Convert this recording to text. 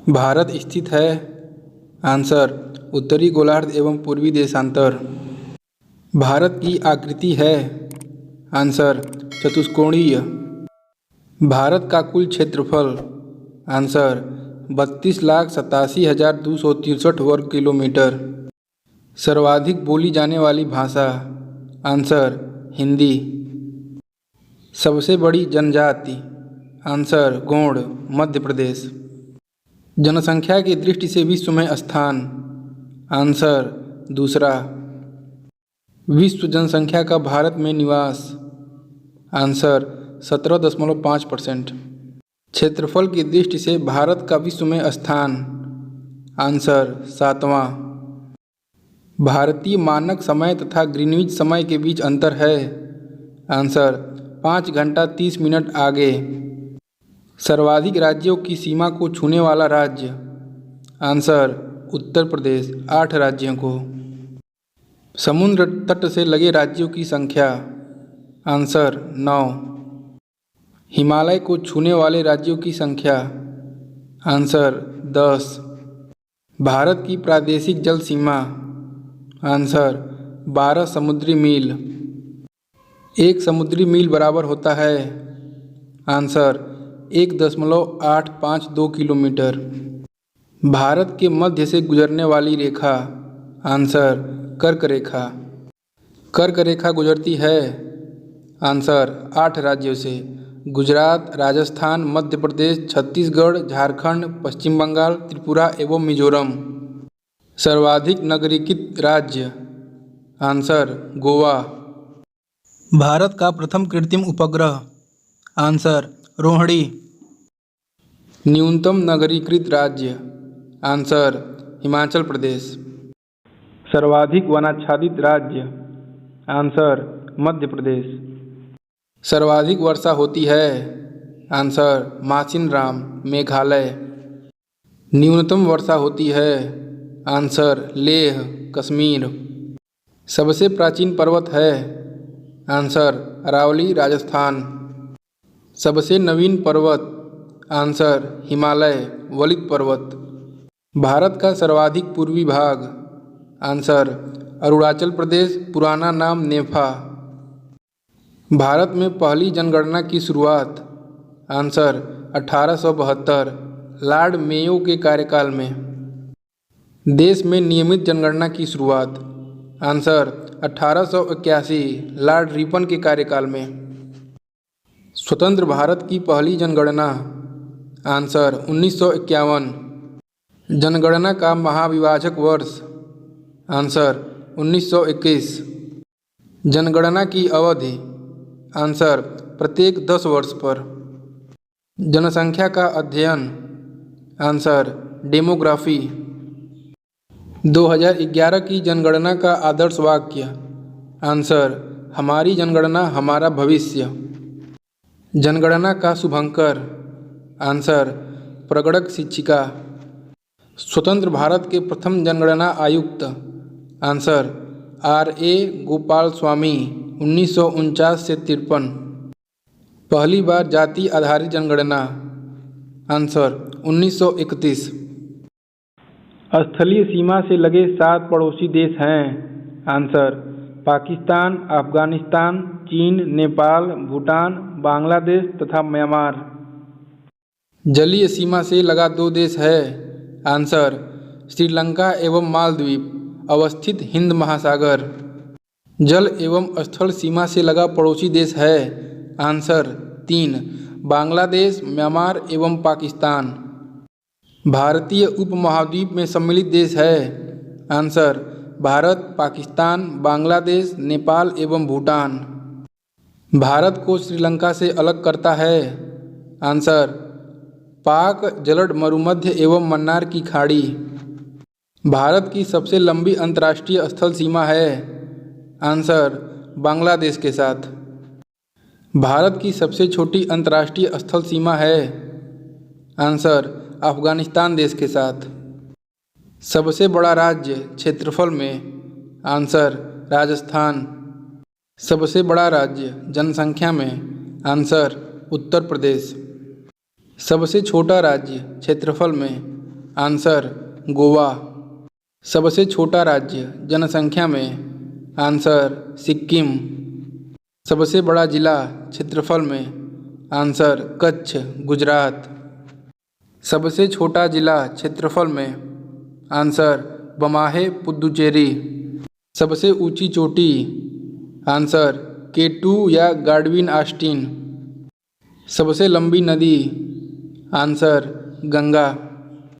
भारत स्थित है। आंसर उत्तरी गोलार्ध एवं पूर्वी देशांतर। भारत की आकृति है। आंसर चतुष्कोणीय। भारत का कुल क्षेत्रफल। आंसर 32,87,263 वर्ग किलोमीटर। सर्वाधिक बोली जाने वाली भाषा। आंसर हिंदी। सबसे बड़ी जनजाति। आंसर गोंड, मध्य प्रदेश। जनसंख्या की दृष्टि से विश्व में स्थान। आंसर दूसरा। विश्व जनसंख्या का भारत में निवास। आंसर 17.5%। क्षेत्रफल की दृष्टि से भारत का विश्व में स्थान। आंसर 7वां। भारतीय मानक समय तथा ग्रीनविच समय के बीच अंतर है। आंसर 5 घंटा 30 मिनट आगे। सर्वाधिक राज्यों की सीमा को छूने वाला राज्य। आंसर उत्तर प्रदेश, 8 राज्यों को। समुद्र तट से लगे राज्यों की संख्या। आंसर 9। हिमालय को छूने वाले राज्यों की संख्या। आंसर 10। भारत की प्रादेशिक जल सीमा। आंसर 12 समुद्री मील। 1 समुद्री मील बराबर होता है। Answer 1.852 kilometre. भारत के मध्य से गुजरने वाली रेखा। आंसर कर्क रेखा। कर्क रेखा गुजरती है। आंसर 8 राज्यों से। गुजरात, राजस्थान, मध्य प्रदेश, छत्तीसगढ़, झारखंड, पश्चिम बंगाल, त्रिपुरा एवं मिजोरम। सर्वाधिक नगरीकृत राज्य। आंसर गोवा। भारत का प्रथम कृत्रिम उपग्रह। आंसर रोहिणी। न्यूनतम नगरीकृत राज्य। आंसर हिमाचल प्रदेश। सर्वाधिक वनाच्छादित राज्य। आंसर मध्य प्रदेश। सर्वाधिक वर्षा होती है। आंसर मासिनराम, मेघालय। न्यूनतम वर्षा होती है। आंसर लेह, कश्मीर। सबसे प्राचीन पर्वत है। आंसर अरावली, राजस्थान। सबसे नवीन पर्वत। आंसर हिमालय, वलित पर्वत। भारत का सर्वाधिक पूर्वी भाग। आंसर अरुणाचल प्रदेश, पुराना नाम नेफा। भारत में पहली जनगणना की शुरुआत। आंसर 1872, लॉर्ड मेयो के कार्यकाल में। देश में नियमित जनगणना की शुरुआत। आंसर 1881, लॉर्ड रिपन के कार्यकाल में। स्वतंत्र भारत की पहली जनगणना। आंसर 1951। जनगणना का महाविभाजक वर्ष। आंसर 1921। जनगणना की अवधि। आंसर प्रत्येक 10 वर्ष पर। जनसंख्या का अध्ययन। Answer demography. 2011 की जनगणना का आदर्श वाक्य। आंसर हमारी जनगणना हमारा भविष्य। जनगणना का शुभंकर। आंसर प्रगणक शिक्षिका। स्वतंत्र भारत के प्रथम जनगणना आयुक्त। Answer R.A. गोपाल स्वामी, 1949 से 53। पहली बार जाति आधारित जनगणना। आंसर 1931। स्थलीय सीमा से लगे 7 पड़ोसी देश हैं। आंसर पाकिस्तान, अफगानिस्तान, चीन, नेपाल, भूटान, बांग्लादेश तथा म्यांमार। जलीय सीमा से लगा 2 देश है। आंसर श्रीलंका एवं मालदीव, अवस्थित हिंद महासागर। जल एवं स्थल सीमा से लगा पड़ोसी देश है। आंसर 3, बांग्लादेश, म्यांमार एवं पाकिस्तान। भारतीय उपमहाद्वीप में सम्मिलित देश है। आंसर भारत, पाकिस्तान, बांग्लादेश, नेपाल एवं भूटान। भारत को श्रीलंका से अलग करता है। आंसर पाक जलड मरुमध्य एवं मन्नार की खाड़ी। भारत की सबसे लंबी अंतर्राष्ट्रीय स्थल सीमा है। आंसर बांग्लादेश के साथ। भारत की सबसे छोटी अंतर्राष्ट्रीय स्थल सीमा है। आंसर अफगानिस्तान देश के साथ। सबसे बड़ा राज्य क्षेत्रफल में। आंसर राजस्थान। सबसे बड़ा राज्य जनसंख्या में। आंसर उत्तर प्रदेश। सबसे छोटा राज्य क्षेत्रफल में। आंसर गोवा। सबसे छोटा राज्य जनसंख्या में? आंसर सिक्किम। सबसे बड़ा जिला क्षेत्रफल में? आंसर कच्छ, गुजरात। सबसे छोटा जिला क्षेत्रफल में? आंसर बमाहे, पुदुचेरी। सबसे ऊंची चोटी? आंसर K2 या गाडविन ऑस्टिन। सबसे लंबी नदी? आंसर गंगा।